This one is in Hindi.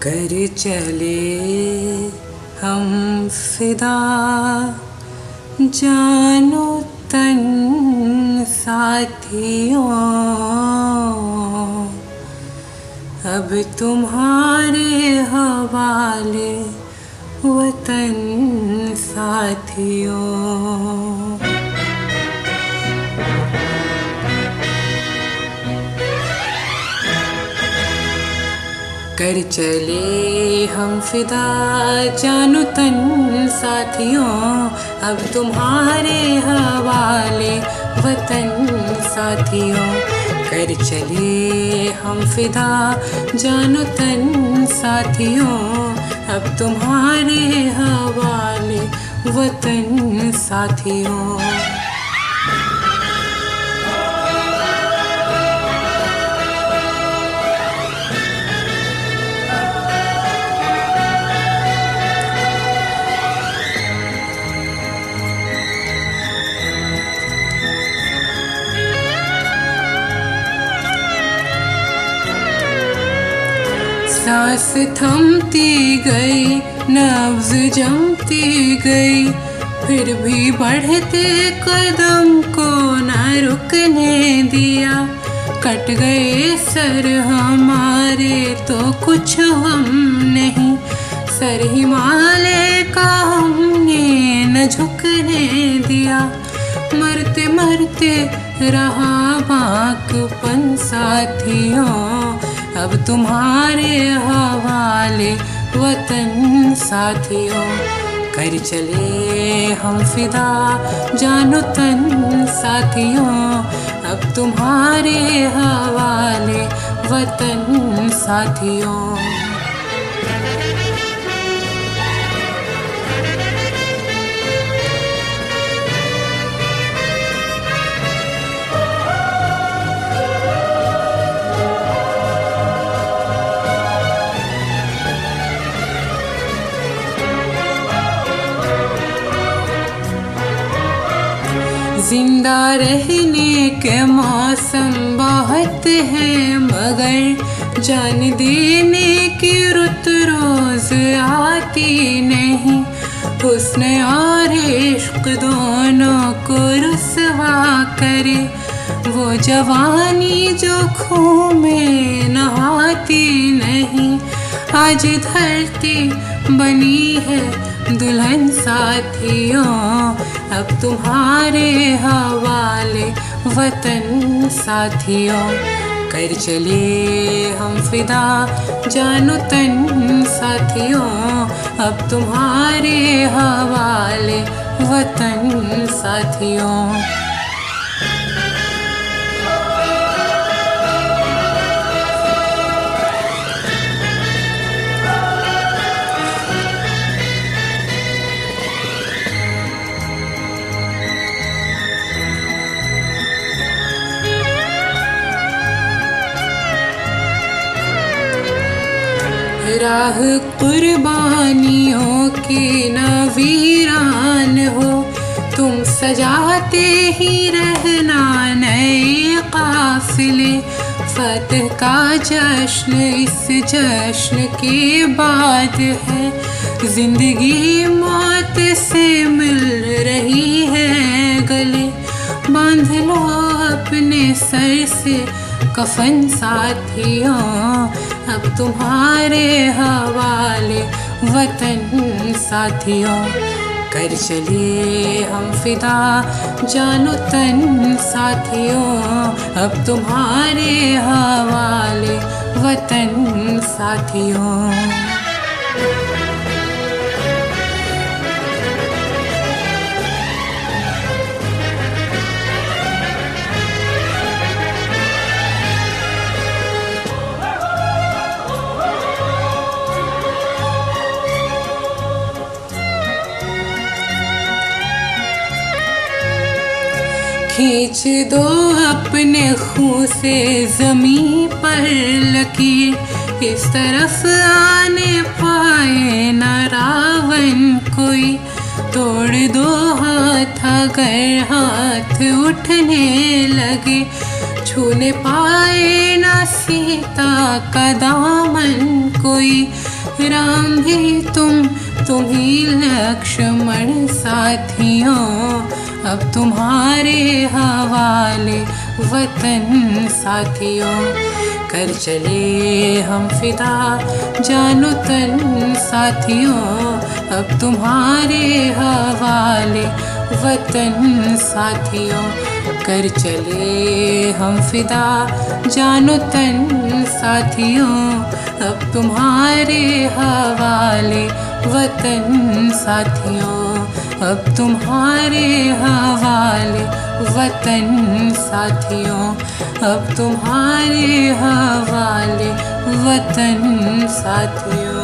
कर चले हम फिदा जानो तन साथियों, अब तुम्हारे हवाले वतन साथियों। कर चले हम फिदा जानो तन साथियों, अब तुम्हारे हवाले वतन साथियों। कर चले हम फिदा जानो तन साथियों, अब तुम्हारे हवाले वतन साथियों। सांस थमती गई, नब्ज़ जमती गई, फिर भी बढ़ते कदम को न रुकने दिया। कट गए सर हमारे तो कुछ हम नहीं, सर हिमालय का हमने न झुकने दिया। मरते मरते रहा बाकपन साथियों, अब तुम्हारे हवाले वतन साथियों। कर चले हम फिदा जानो तन साथियों, अब तुम्हारे हवाले वतन साथियों। जिंदा रहने के मौसम बहुत हैं, मगर जान देने की रुत रोज आती नहीं। हुस्न और इश्क दोनों को रुसवा करे, वो जवानी जो खून में नहाती नहीं। आज धरती बनी है दुल्हन साथियों, अब तुम्हारे हवाले वतन साथियों। कर चले हम फिदा जानो तन साथियों, अब तुम्हारे हवाले वतन साथियों। राह कुर्बानियों की न वीरान हो, तुम सजाते ही रहना नए काफिले। फतह का जश्न इस जश्न के बाद है, जिंदगी मौत से मिल रही है गले। बांध लो अपने सर से कफन साथियों, अब तुम्हारे हवाले वतन साथियों। कर चले हम फिदा जानो तन साथियों, अब तुम्हारे हवाले वतन साथियों। खींच दो अपने खून से ज़मीं पर लकीर, इस तरफ आने पाए न रावण कोई। तोड़ दो हाथ अगर हाथ उठने लगे, छूने पाए न सीता का दामन कोई। राम भी तुम ही लक्ष्मण साथियों, अब तुम्हारे हवाले वतन साथियों। कर चले हम फिदा जानो तन साथियों, अब तुम्हारे हवाले वतन साथियों। कर चले हम फिदा जानो तन साथियों, अब तुम्हारे हवाले वतन साथियों। अब तुम्हारे हवाले वतन साथियों, अब तुम्हारे हवाले वतन साथियों।